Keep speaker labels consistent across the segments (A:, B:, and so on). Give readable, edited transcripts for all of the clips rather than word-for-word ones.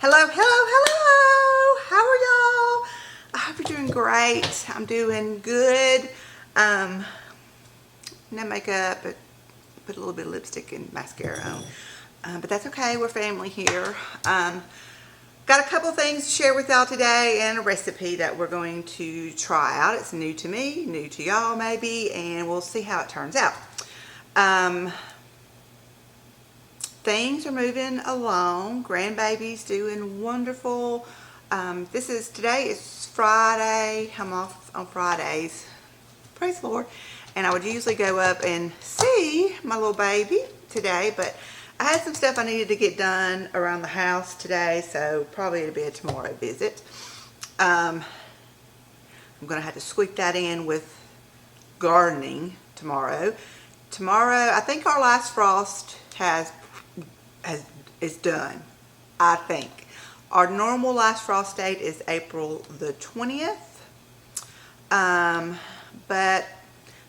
A: Hello, hello, hello. How are y'all? I hope you're doing great. I'm doing good. No makeup, but put a little bit of lipstick and mascara on. But that's okay. We're family here. Got a couple things to share with y'all today and a recipe that we're going to try out. It's new to me, new to y'all maybe, and we'll see how it turns out. Things are moving along. Grandbaby's doing wonderful. Today is Friday. I'm off on Fridays. Praise the Lord. And I would usually go up and see my little baby today, but I had some stuff I needed to get done around the house today, so probably it'll be a tomorrow visit. I'm going to have to squeak that in with gardening tomorrow. Tomorrow, I think our last frost is done, I think. Our normal last frost date is April the 20th. But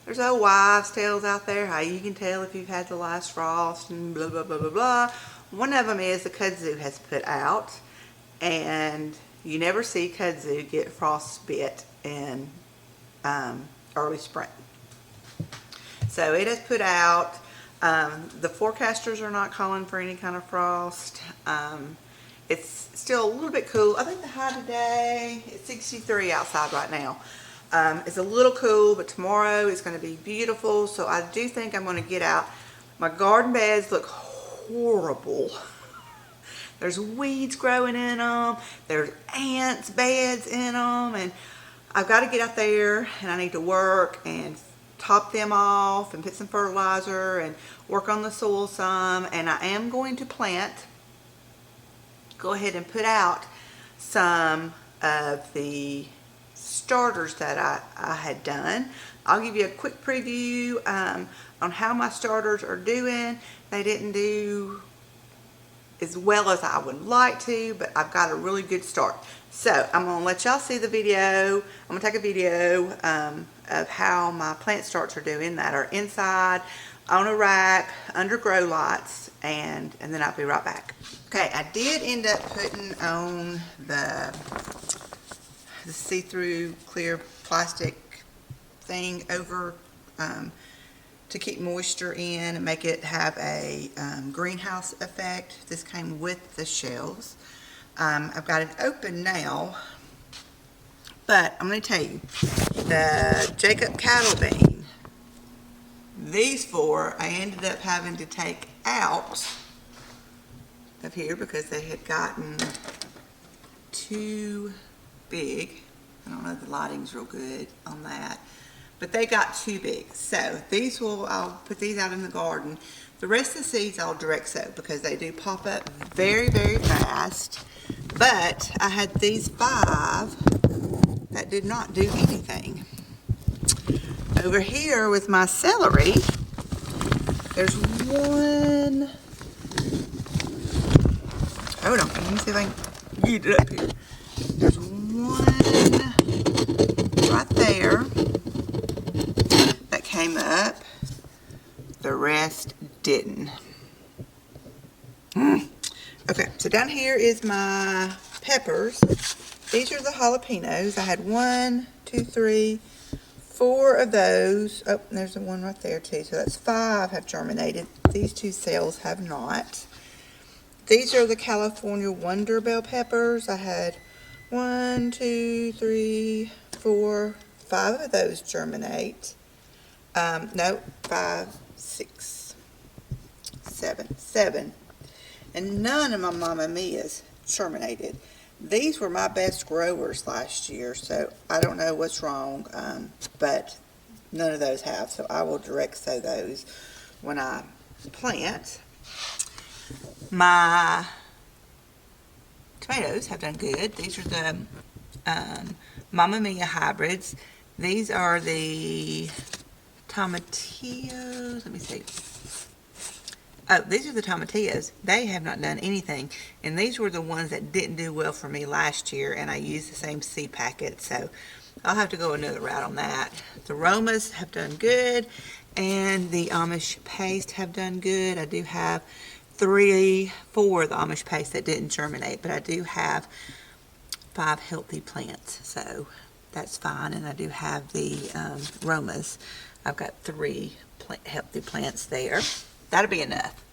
A: there's old wives' tales out there, how you can tell if you've had the last frost and blah, blah, blah, blah, blah. One of them is the kudzu has put out, and you never see kudzu get frostbit in early spring. So it has put out. The forecasters are not calling for any kind of frost. It's still a little bit cool. I think the high today is 63 outside right now. It's a little cool, but tomorrow it's going to be beautiful. So I do think I'm going to get out. My garden beds look horrible. There's weeds growing in them. There's ants' beds in them. And I've got to get out there, and I need to work and top them off and put some fertilizer and work on the soil some. And I am going to go ahead and put out some of the starters that I had done. I'll give you a quick preview on how my starters are doing. They didn't do as well as I would like to, but I've got a really good start. So I'm going to let y'all see the video. I'm going to take a video of how my plant starts are doing that are inside on a rack under grow lights, and then I'll be right back. Okay, I did end up putting on the see-through clear plastic thing over to keep moisture in and make it have a greenhouse effect. This came with the shells. I've got it open now, but I'm going to tell you, the Jacob cattle bean, these four I ended up having to take out of here because they had gotten too big. I don't know if the lighting's real good on that, but they got too big. So I'll put these out in the garden. The rest of the seeds I'll direct sow because they do pop up very, very fast. But I had these 5 that did not do anything. Over here with my celery, there's one. Hold on, let me see if I can get it up here. There's one right there that came up. The rest didn't. Okay, so down here is my peppers. These are the jalapenos. I had 1, 2, 3, 4 of those. Oh, there's the one right there too. So that's 5 have germinated. These 2 cells have not. These are the California Wonder Bell peppers. I had 1, 2, 3, 4, 5 of those germinate. No, 5, 6, 7. And none of my Mamma Mia's germinated. These were my best growers last year, so I don't know what's wrong, but none of those have. So I will direct sow those when I plant. My tomatoes have done good. These are the Mamma Mia hybrids. These are the tomatillos. Let me see. Oh, these are the tomatillos. They have not done anything. And these were the ones that didn't do well for me last year, and I used the same seed packet, so I'll have to go another route on that. The Romas have done good, and the Amish paste have done good. I do have 4 of the Amish paste that didn't germinate, but I do have 5 healthy plants, so that's fine. And I do have the Romas. I've got 3 healthy plants there. That'll be enough.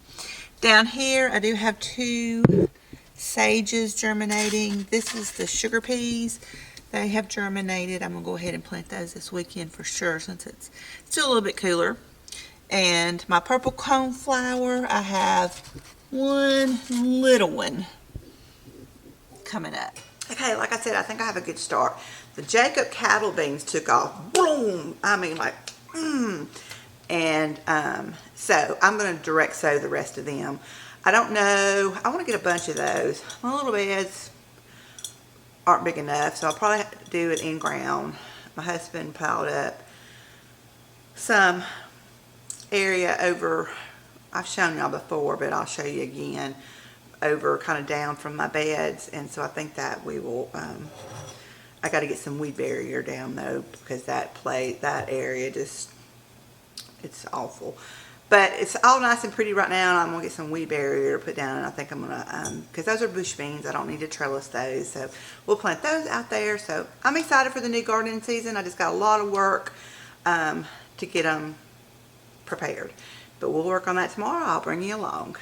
A: Down here, I do have 2 sages germinating. This is the sugar peas. They have germinated. I'm going to go ahead and plant those this weekend for sure, since it's still a little bit cooler. And my purple coneflower, I have one little one coming up. Okay, like I said, I think I have a good start. The Jacob cattle beans took off. Boom! I mean, like, And so I'm going to direct sow the rest of them. I don't know. I want to get a bunch of those. My little beds aren't big enough, so I'll probably have to do it in ground. My husband piled up some area over, I've shown y'all before, but I'll show you again, over kind of down from my beds. And so I think that we will, I got to get some weed barrier down though, because that area just, it's awful. But it's all nice and pretty right now, and I'm going to get some weed barrier to put down, and I think I'm going to, because those are bush beans, I don't need to trellis those, so we'll plant those out there. So I'm excited for the new gardening season. I just got a lot of work to get them prepared. But we'll work on that tomorrow. I'll bring you along.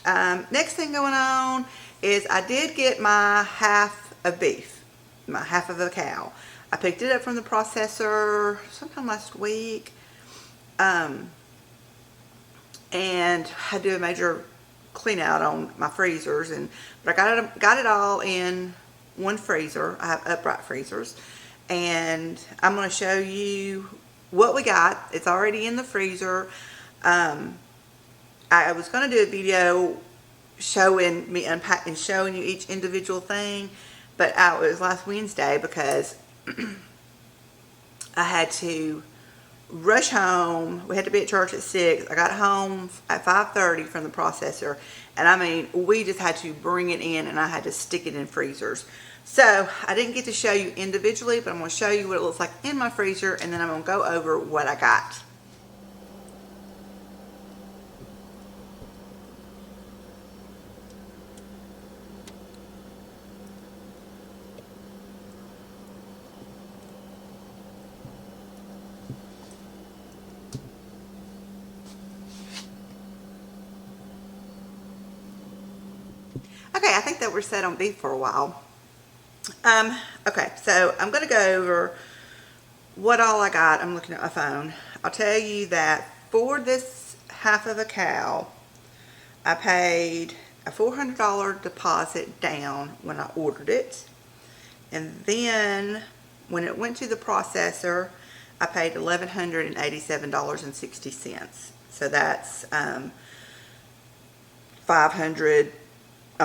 A: Next thing going on is I did get my half of beef, my half of a cow. I picked it up from the processor sometime last week. And I do a major clean out on my freezers, but I got it all in one freezer. I have upright freezers, and I'm going to show you what we got. It's already in the freezer. I was going to do a video showing me unpacking, showing you each individual thing, but it was last Wednesday because I had to rush home. We had to be at church at 6. I got home at 5:30 from the processor, and I mean, we just had to bring it in, and I had to stick it in freezers. So I didn't get to show you individually, but I'm going to show you what it looks like in my freezer, and then I'm going to go over what I got. Okay, I think that we're set on beef for a while. Okay, so I'm going to go over what all I got. I'm looking at my phone. I'll tell you that for this half of a cow, I paid a $400 deposit down when I ordered it. And then when it went to the processor, I paid $1,187.60. So that's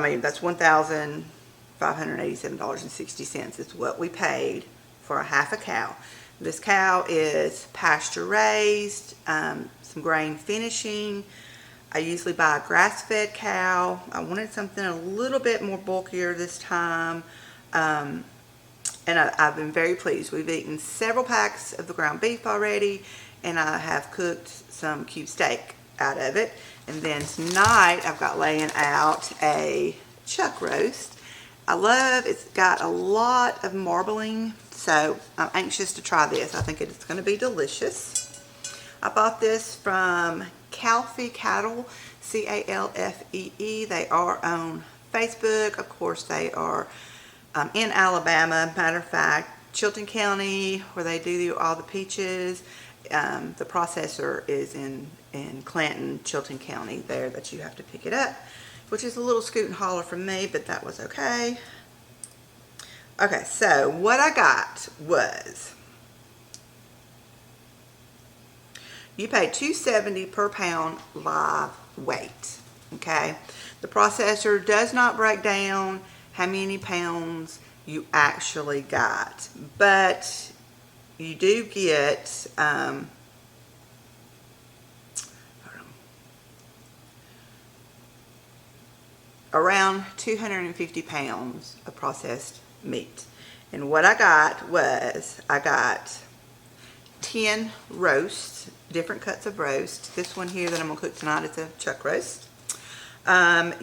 A: that's $1,587.60 is what we paid for a half a cow. This cow is pasture raised, some grain finishing. I usually buy a grass-fed cow. I wanted something a little bit more bulkier this time. And I've been very pleased. We've eaten several packs of the ground beef already, and I have cooked some cube steak out of it. And then tonight I've got laying out a chuck roast. It's got a lot of marbling, so I'm anxious to try this. I think it's going to be delicious. I bought this from Calfee Cattle, C-A-L-F-E-E. They are on Facebook. Of course, they are in Alabama. Matter of fact, Chilton County, where they do all the peaches. The processor is in Clanton, Chilton County, there that you have to pick it up, which is a little scoot and holler from me, but that was okay. Okay, so what I got was, you pay $2.70 per pound live weight, okay? The processor does not break down how many pounds you actually got, but you do get around 250 pounds of processed meat. And what I got was, I got 10 roasts, different cuts of roast. This one here that I'm going to cook tonight is a chuck roast. I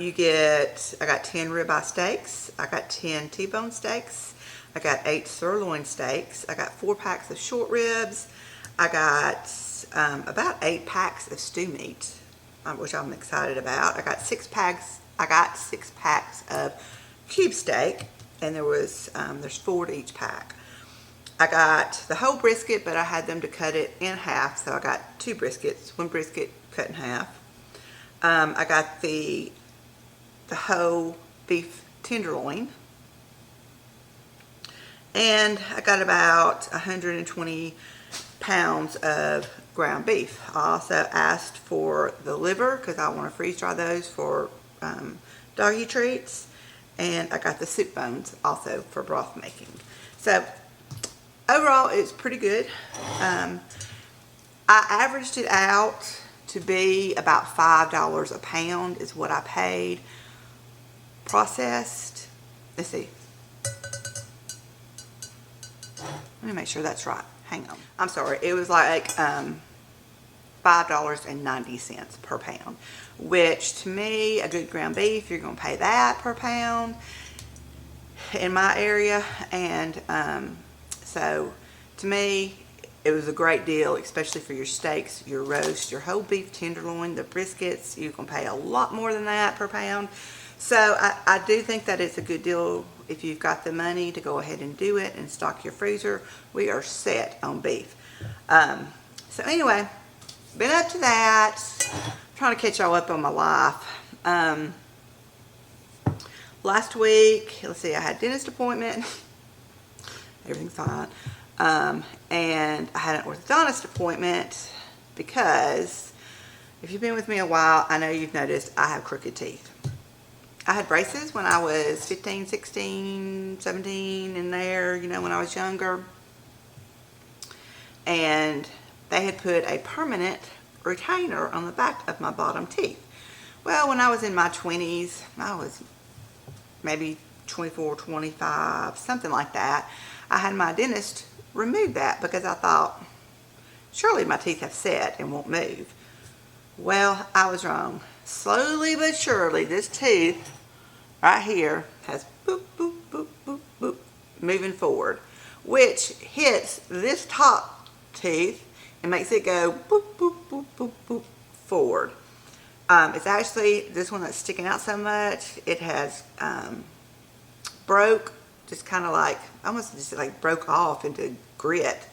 A: got 10 ribeye steaks. I got 10 T-bone steaks. I got 8 sirloin steaks. I got 4 packs of short ribs. I got about 8 packs of stew meat, which I'm excited about. I got 6 packs. I got 6 packs of cube steak, and there's 4 to each pack. I got the whole brisket, but I had them to cut it in half, so I got 2 briskets, 1 brisket cut in half. I got the whole beef tenderloin, and I got about 120 pounds of ground beef. I also asked for the liver because I want to freeze dry those for doggy treats, and I got the soup bones also for broth making. So overall, it's pretty good. I averaged it out to be about $5 a pound is what I paid. Processed, let's see. Let me make sure that's right. Hang on. I'm sorry. It was like $5.90 per pound, which to me, a good ground beef, you're going to pay that per pound in my area. And so to me, it was a great deal, especially for your steaks, your roast, your whole beef tenderloin, the briskets. You can pay a lot more than that per pound. So I do think that it's a good deal if you've got the money to go ahead and do it and stock your freezer. We are set on beef. So anyway, been up to that. I'm trying to catch y'all up on my life. Last week, let's see, I had a dentist appointment. Everything's fine. And I had an orthodontist appointment because if you've been with me a while, I know you've noticed I have crooked teeth. I had braces when I was 15, 16, 17, in there, you know, when I was younger. And they had put a permanent retainer on the back of my bottom teeth. Well, when I was in my 20s, I was maybe 24, 25, something like that, I had my dentist remove that because I thought, surely my teeth have set and won't move. Well, I was wrong. Slowly but surely, this tooth right here has boop, boop, boop, boop, boop, moving forward, which hits this top tooth and makes it go boop, boop, boop, boop, boop, forward. It's actually this one that's sticking out so much, it has broke, just kind of like, almost just like broke off into grit,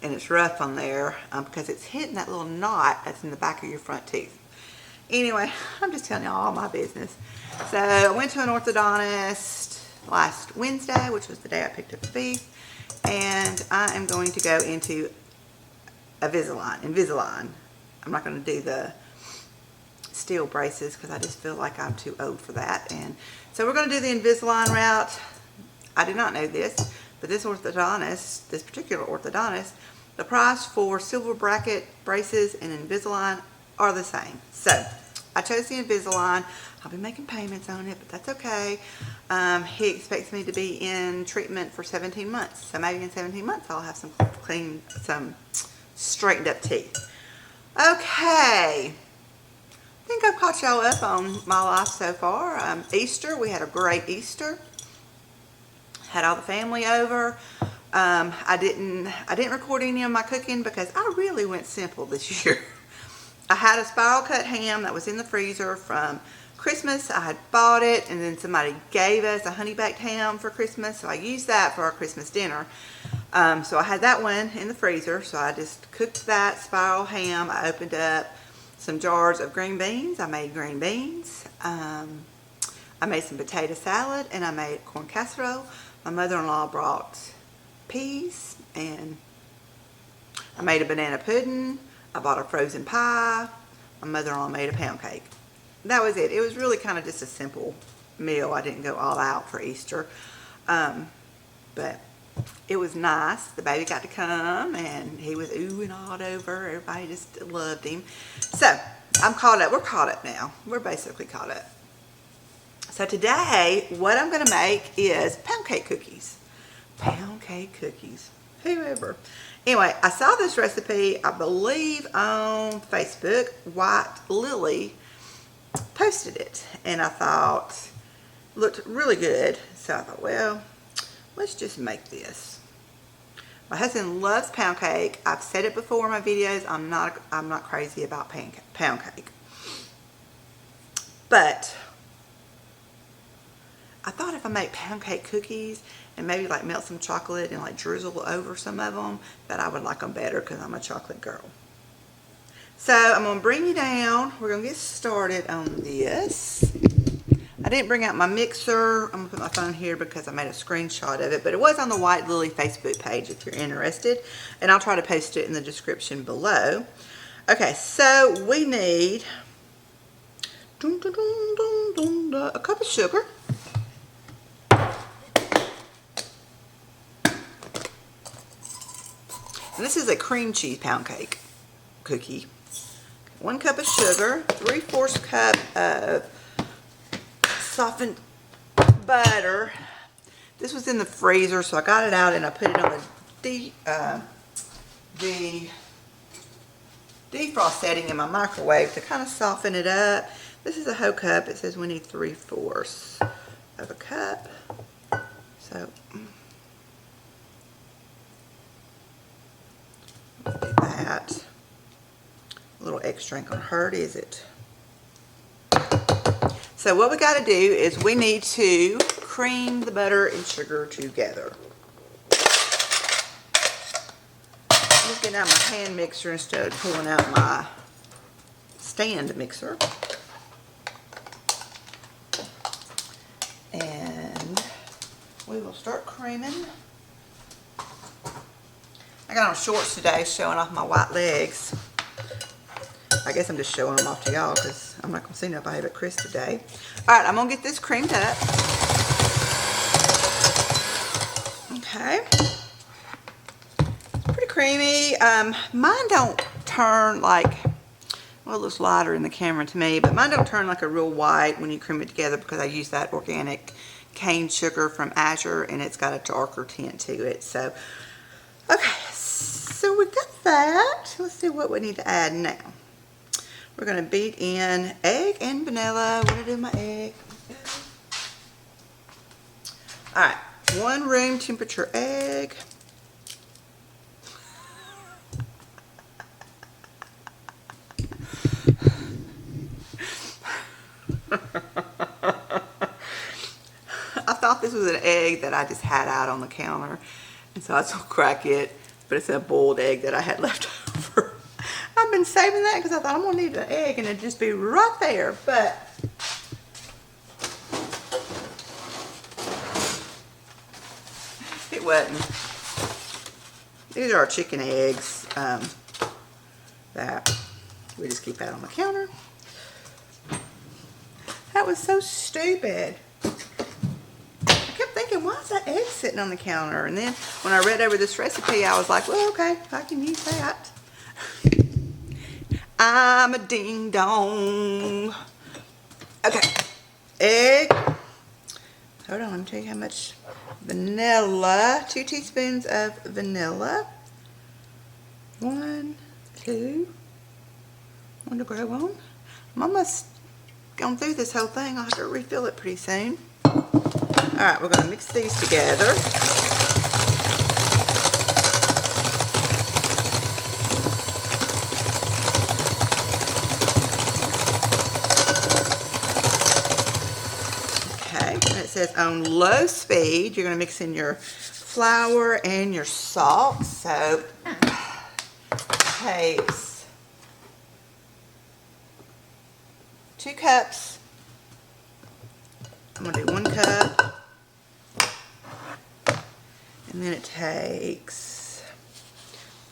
A: and it's rough on there because it's hitting that little knot that's in the back of your front tooth. Anyway, I'm just telling you all my business. So I went to an orthodontist last Wednesday, which was the day I picked up the beef, and I am going to go into Invisalign. I'm not going to do the steel braces because I just feel like I'm too old for that. And so we're going to do the Invisalign route. I did not know this, but this orthodontist, this particular orthodontist, the price for silver bracket braces and Invisalign are the same. So I chose the Invisalign. I'll be making payments on it, but that's okay. He expects me to be in treatment for 17 months. So maybe in 17 months I'll have some clean, some straightened up teeth. Okay. I think I've caught y'all up on my life so far. Easter, we had a great Easter. Had all the family over. I didn't record any of my cooking because I really went simple this year. I had a spiral cut ham that was in the freezer from Christmas. I had bought it, and then somebody gave us a honey baked ham for Christmas, so I used that for our Christmas dinner. So I had that one in the freezer, so I just cooked that spiral ham. I opened up some jars of green beans. I made green beans. I made some potato salad, and I made corn casserole. My mother-in-law brought peas, and I made a banana pudding. I bought a frozen pie. My mother-in-law made a pound cake. That was it. It was really kind of just a simple meal. I didn't go all out for Easter. But it was nice. The baby got to come, and he was ooh and awed over. Everybody just loved him. So I'm caught up. We're caught up now. We're basically caught up. So today, what I'm going to make is pound cake cookies. Pound cake cookies. Whoever. Anyway, I saw this recipe, I believe, on Facebook. White Lily posted it, and I thought looked really good, so I thought, well, let's just make this. My husband loves pound cake. I've said it before in my videos. I'm not crazy about pound cake, but I thought if I make pound cake cookies and maybe like melt some chocolate and like drizzle over some of them, that I would like them better because I'm a chocolate girl. So I'm going to bring you down. We're going to get started on this. I didn't bring out my mixer. I'm going to put my phone here because I made a screenshot of it, but it was on the White Lily Facebook page if you're interested, and I'll try to post it in the description below. Okay, so we need a cup of sugar. And this is a cream cheese pound cake cookie. 1 cup of sugar, 3/4 cup of softened butter. This was in the freezer, so I got it out and I put it on the defrost setting in my microwave to kind of soften it up. This is a whole cup. It says we need 3/4 of a cup. So let's do that. A little extra ain't gonna hurt, is it? So what we got to do is we need to cream the butter and sugar together. I'm just getting out my hand mixer instead of pulling out my stand mixer. And we will start creaming. I got on shorts today showing off my white legs. I guess I'm just showing them off to y'all because I'm not going to see nobody but Chris today. Alright, I'm going to get this creamed up. Okay. It's pretty creamy. Mine don't turn like, well, it looks lighter in the camera to me, but mine don't turn like a real white when you cream it together because I use that organic cane sugar from Azure and it's got a darker tint to it. So, okay. So we got that. Let's see what we need to add now. We're going to beat in egg and vanilla. What do I do with my egg? Alright, 1 room temperature egg. I thought this was an egg that I just had out on the counter, and so I was going to crack it, but it's a boiled egg that I had left over. I've been saving that because I thought I'm going to need an egg and it'd just be right there, but it wasn't. These are our chicken eggs that we just keep out on the counter. That was so stupid. I kept thinking, why is that egg sitting on the counter? And then when I read over this recipe, I was like, well, okay, I can use that. I'm a ding dong. Okay, egg. Hold on, let me tell you how much vanilla. 2 teaspoons of vanilla. 1, 2. One to grab on. I'm almost gone through this whole thing. I'll have to refill it pretty soon. Alright, we're going to mix these together. It says on low speed. You're going to mix in your flour and your salt. So it takes 2 cups. I'm going to do 1 cup. And then it takes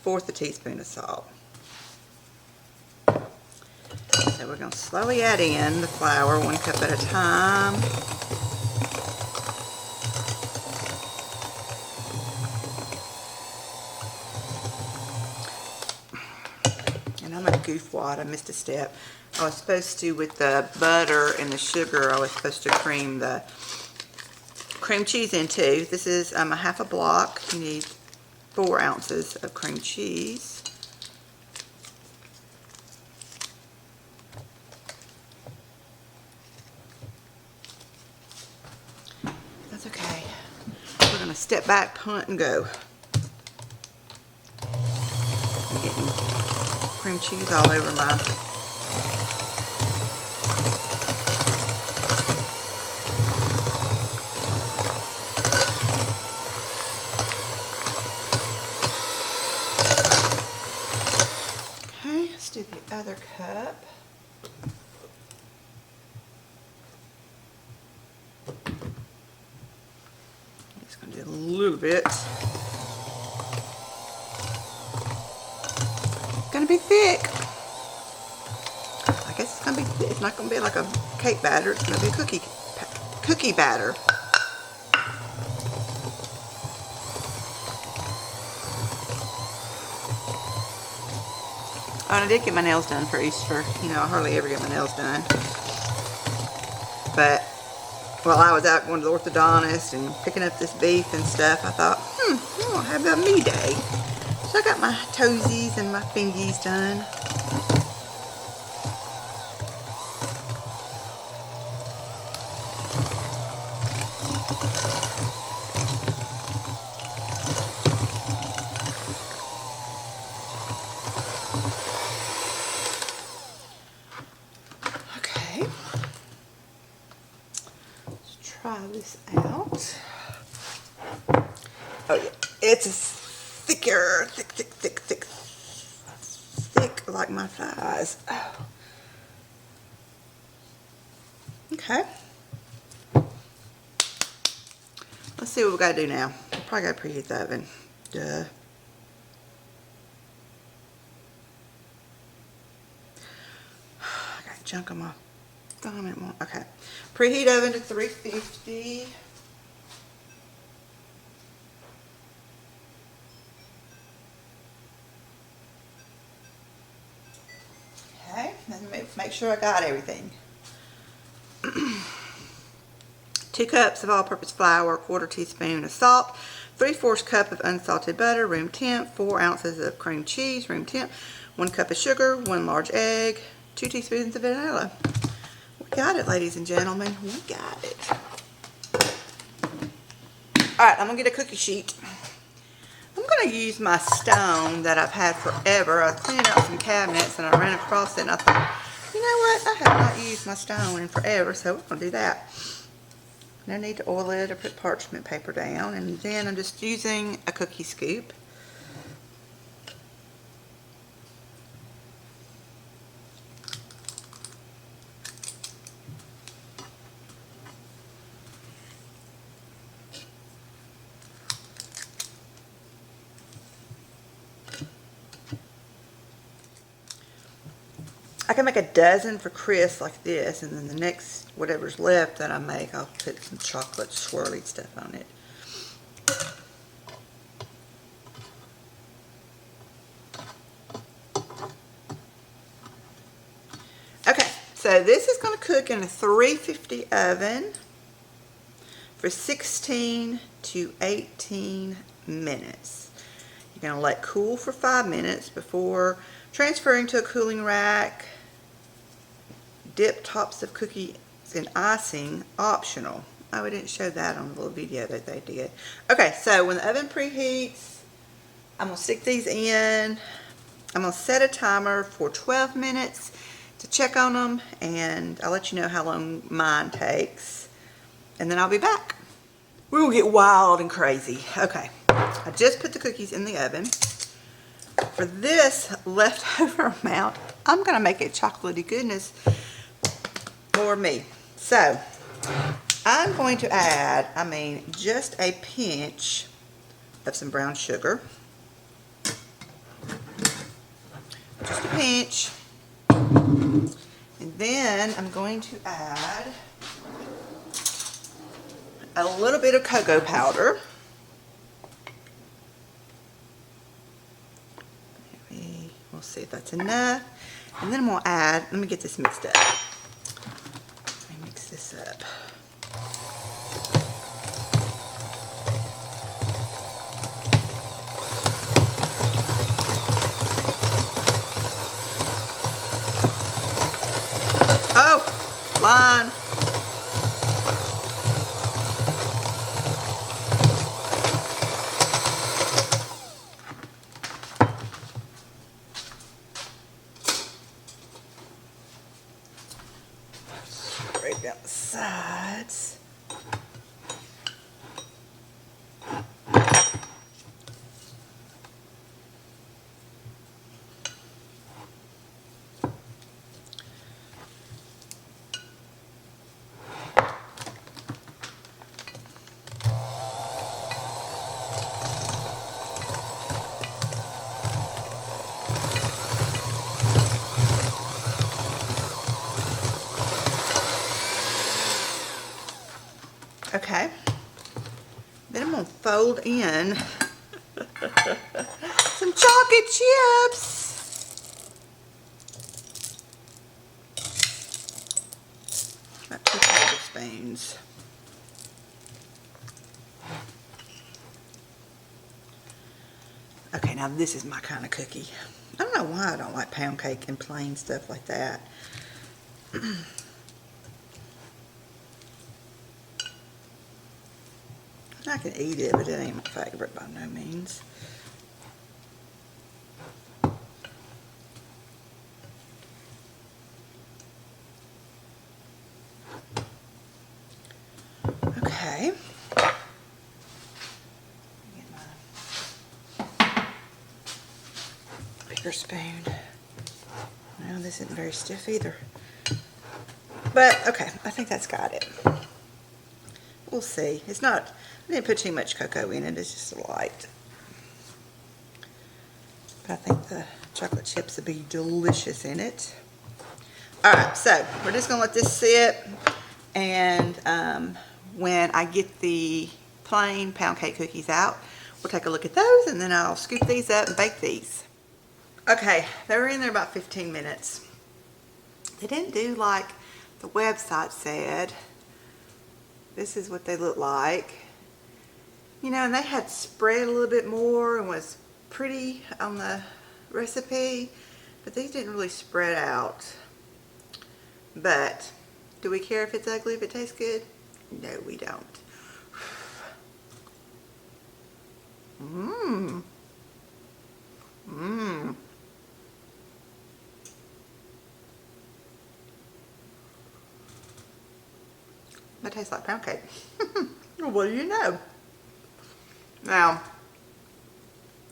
A: 1/4 teaspoon of salt. So we're going to slowly add in the flour 1 cup at a time. And I'm a goofwad. I missed a step. I was supposed to, with the butter and the sugar, I was supposed to cream the cream cheese into. This is a 1/2 block. You need 4 ounces of cream cheese. kind of step back, punt, and go. I'm getting cream cheese all over my let's do the other cup. Just going to do a little bit. It's going to be thick. I guess it's going to be thick. It's not going to be like a cake batter. It's going to be a cookie batter. Oh, and I did get my nails done for Easter. You know, I hardly ever get my nails done. But while I was out going to the orthodontist and picking up this beef and stuff, I thought, I'm going to have a me day. So I got my toesies and my fingies done. Try this out. Oh yeah, it's thicker, thick like my thighs. Oh. Okay. Let's see what we gotta do now. Probably gotta preheat the oven. Duh. I got junk on my thumb. Okay. Preheat oven to 350. Okay, then make sure I got everything. 2 cups of all-purpose flour, 1/4 teaspoon of salt, 3/4 cup of unsalted butter, room temp, 4 ounces of cream cheese, room temp, 1 cup of sugar, 1 large egg, 2 teaspoons of vanilla. We got it, ladies and gentlemen. We got it. Alright, I'm going to get a cookie sheet. I'm going to use my stone that I've had forever. I was cleaning out some cabinets and I ran across it and I thought, you know what? I have not used my stone in forever, so we're going to do that. No need to oil it or put parchment paper down. And then I'm just using a cookie scoop. I can make a dozen for Chris like this, and then the next, whatever's left that I make, I'll put some chocolate swirly stuff on it. Okay, so this is going to cook in a 350 oven for 16 to 18 minutes. You're going to let cool for 5 minutes before transferring to a cooling rack. Dip tops of cookies in icing, optional. Oh, we didn't show that on the little video that they did. Okay, so when the oven preheats, I'm going to stick these in. I'm going to set a timer for 12 minutes to check on them, and I'll let you know how long mine takes, and then I'll be back. We're going to get wild and crazy. Okay, I just put the cookies in the oven. For this leftover amount, I'm going to make it chocolatey goodness for me. So, I'm going to add, just a pinch of some brown sugar. Just a pinch. And then I'm going to add a little bit of cocoa powder. We'll see if that's enough. And then I'm going to add, let me get this mixed up. Let me mix this up. Oh, line. Then I'm gonna fold in some chocolate chips. About 2 tablespoons. Okay, now this is my kind of cookie. I don't know why I don't like pound cake and plain stuff like that. I can eat it, but it ain't my favorite by no means. Okay. Get my bigger spoon. No, this isn't very stiff either. But, okay, I think that's got it. We'll see. It's not, I didn't put too much cocoa in it. It's just light. But I think the chocolate chips will be delicious in it. Alright, so we're just going to let this sit. And when I get the plain pound cake cookies out, we'll take a look at those. And then I'll scoop these up and bake these. Okay, they were in there about 15 minutes. They didn't do like the website said. This is what they look like. You know, and they had spread a little bit more and was pretty on the recipe, but these didn't really spread out. But do we care if it's ugly if it tastes good? No, we don't. Mmm. Mmm. That tastes like pound cake. What do you know? Now,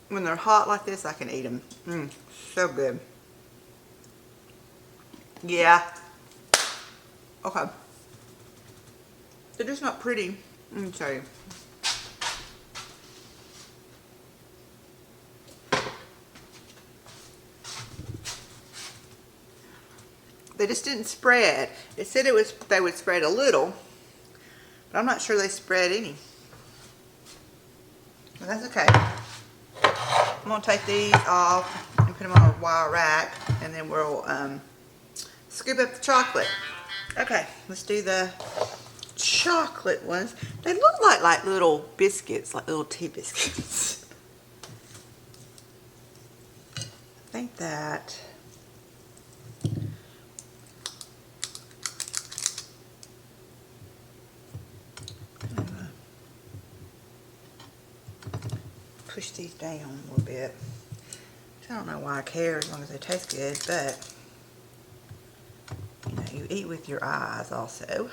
A: when they're hot like this, I can eat them. Mmm, so good. Yeah. Okay. They're just not pretty. Let me tell you. They just didn't spread. It said they would spread a little, but I'm not sure they spread any. But that's okay. I'm gonna take these off and put them on a wire rack, and then we'll scoop up the chocolate. Okay, let's do the chocolate ones. They look like little biscuits, like little tea biscuits. I think that. Push these down a little bit. I don't know why I care as long as they taste good, but you know, you eat with your eyes also.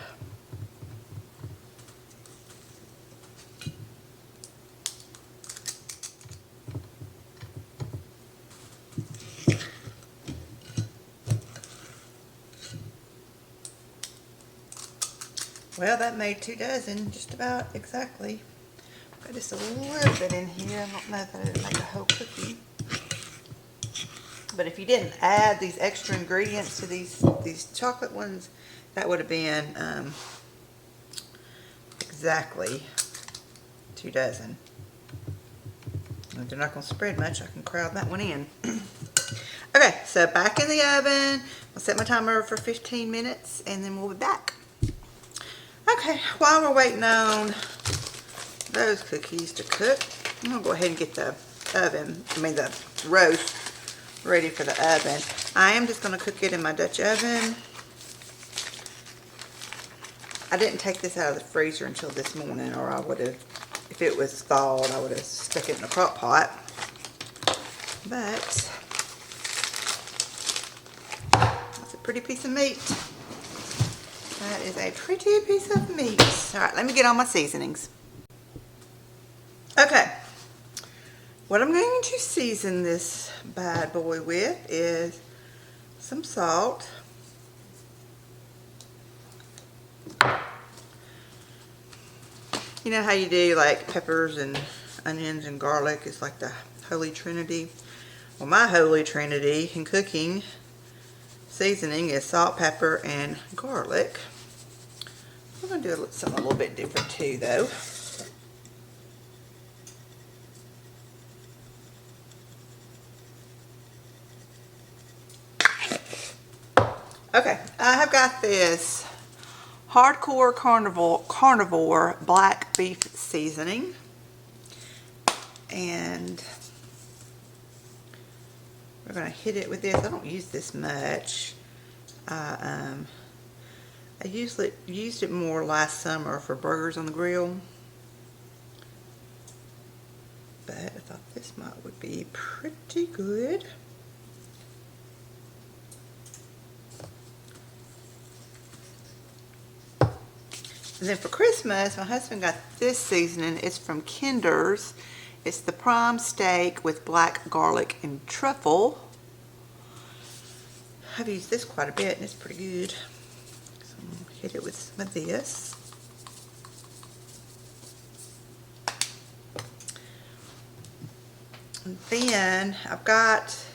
A: Well, that made 2 dozen, just about exactly. Got just a little bit in here. I don't know that it'd make a whole cookie. But if you didn't add these extra ingredients to these chocolate ones, that would have been exactly 2 dozen. If they're not going to spread much, I can crowd that one in. Okay, so back in the oven. I'll set my timer for 15 minutes and then we'll be back. Okay, while we're waiting on those cookies to cook, I'm going to go ahead and get the the roast ready for the oven. I am just going to cook it in my Dutch oven. I didn't take this out of the freezer until this morning, or I would have, if it was thawed, I would have stuck it in a crock pot. But that's a pretty piece of meat. That is a pretty piece of meat. All right, let me get on my seasonings. Okay, what I'm going to season this bad boy with is some salt, you know how you do like peppers and onions and garlic, it's like the Holy Trinity. Well, my Holy Trinity in cooking seasoning is salt, pepper, and garlic. I'm going to do something a little bit different too though. Okay, I have got this Hardcore Carnivore black beef seasoning, and we're going to hit it with this. I don't use this much. I used it more last summer for burgers on the grill, but I thought this would be pretty good. And then for Christmas, my husband got this seasoning. It's from Kinder's. It's the prime steak with black garlic and truffle. I've used this quite a bit and it's pretty good. So I'm going to hit it with some of this. And then I've got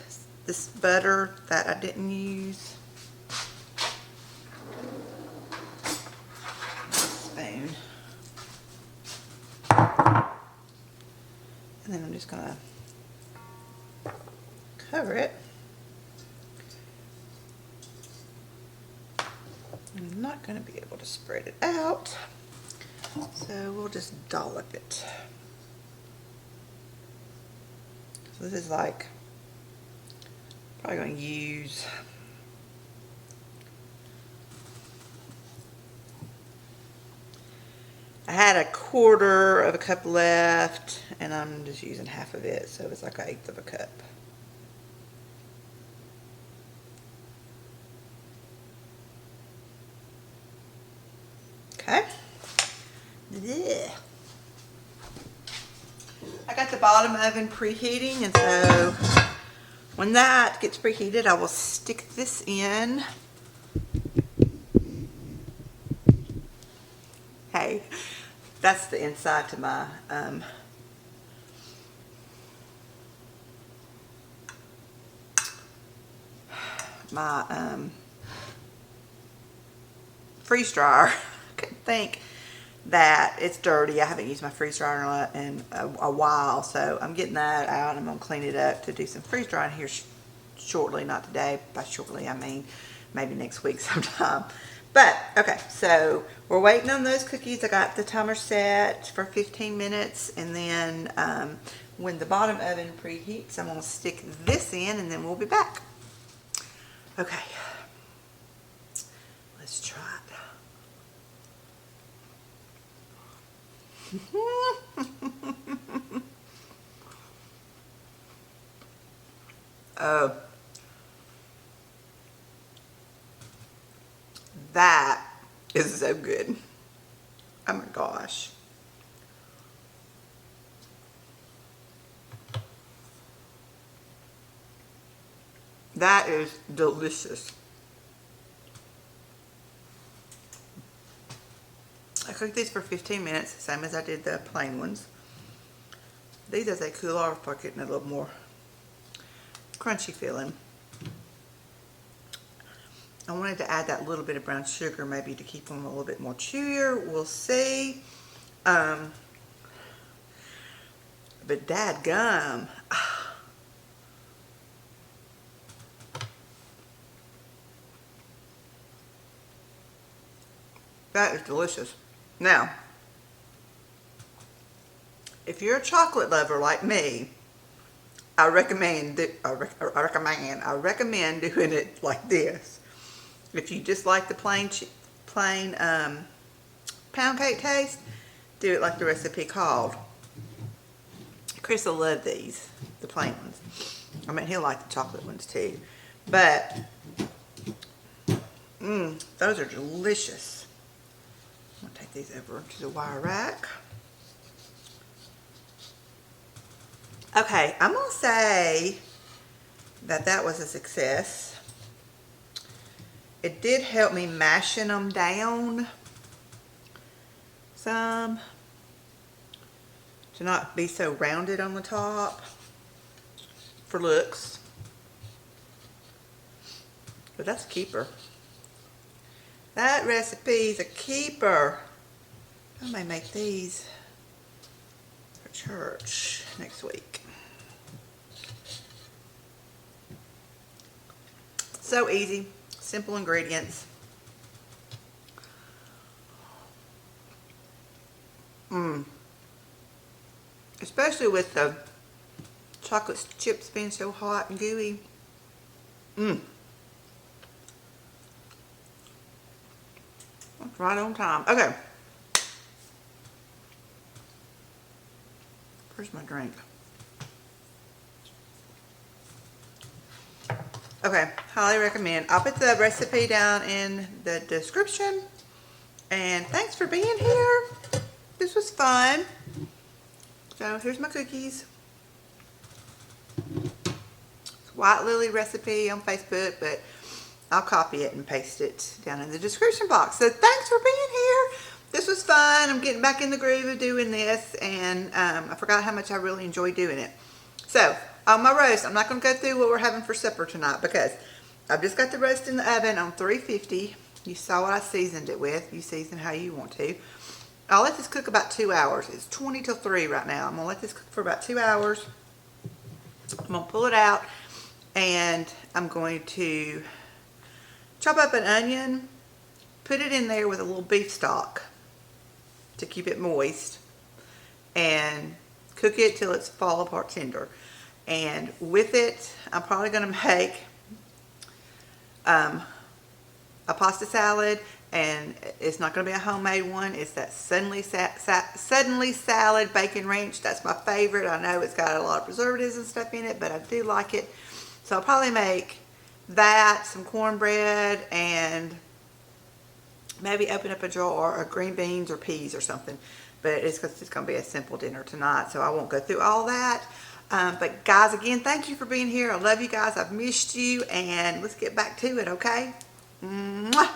A: this butter that I didn't use. Spoon. And then I'm just going to cover it. I'm not going to be able to spread it out, so we'll just dollop it. So this is like, probably going to use I had a quarter of a cup left, and I'm just using half of it, so it's like 1/8 of a cup. Okay. Yeah. I got the bottom oven preheating, and so when that gets preheated, I will stick this in. Hey, that's the inside to my freeze dryer. I couldn't think that it's dirty. I haven't used my freeze dryer in a while, so I'm getting that out. I'm gonna clean it up to do some freeze drying here shortly. Not today. By shortly, I mean maybe next week sometime. But okay, so we're waiting on those cookies. I got the timer set for 15 minutes, and then when the bottom oven preheats, I'm gonna stick this in, and then we'll be back. Okay, let's try it. Oh, that is so good. Oh my gosh. That is delicious. I cooked these for 15 minutes, same as I did the plain ones. These, as they cool off, are getting a little more crunchy feeling. I wanted to add that little bit of brown sugar, maybe to keep them a little bit more chewier. We'll see. But dadgum. That is delicious. Now, if you're a chocolate lover like me, I recommend doing it like this. If you just like the plain pound cake taste, do it like the recipe called. Chris will love these, the plain ones. I mean, he'll like the chocolate ones too. But, those are delicious. I'm going to take these over to the wire rack. Okay, I'm going to say that that was a success. It did help me mashing them down some to not be so rounded on the top for looks. But that's a keeper. That recipe's a keeper. I may make these for church next week. So easy, simple ingredients. Especially with the chocolate chips being so hot and gooey. That's right on time. Okay. Where's my drink? Okay, highly recommend. I'll put the recipe down in the description. And thanks for being here. This was fun. So here's my cookies. It's White Lily recipe on Facebook, but I'll copy it and paste it down in the description box. So thanks for being here. This was fun. I'm getting back in the groove of doing this, and I forgot how much I really enjoy doing it. So on my roast, I'm not going to go through what we're having for supper tonight because I've just got the roast in the oven on 350. You saw what I seasoned it with. You season how you want to. I'll let this cook about 2 hours. It's 20 till 3 right now. I'm going to let this cook for about 2 hours. I'm going to pull it out, and I'm going to chop up an onion, put it in there with a little beef stock to keep it moist, and cook it till it's fall apart tender. And with it, I'm probably going to make a pasta salad, and it's not going to be a homemade one. It's that suddenly salad bacon ranch. That's my favorite. I know it's got a lot of preservatives and stuff in it, but I do like it. So I'll probably make that, some cornbread, and maybe open up a jar of green beans or peas or something. But it's going to be a simple dinner tonight, so I won't go through all that. But guys, again, thank you for being here. I love you guys. I've missed you, and let's get back to it, okay? Mwah!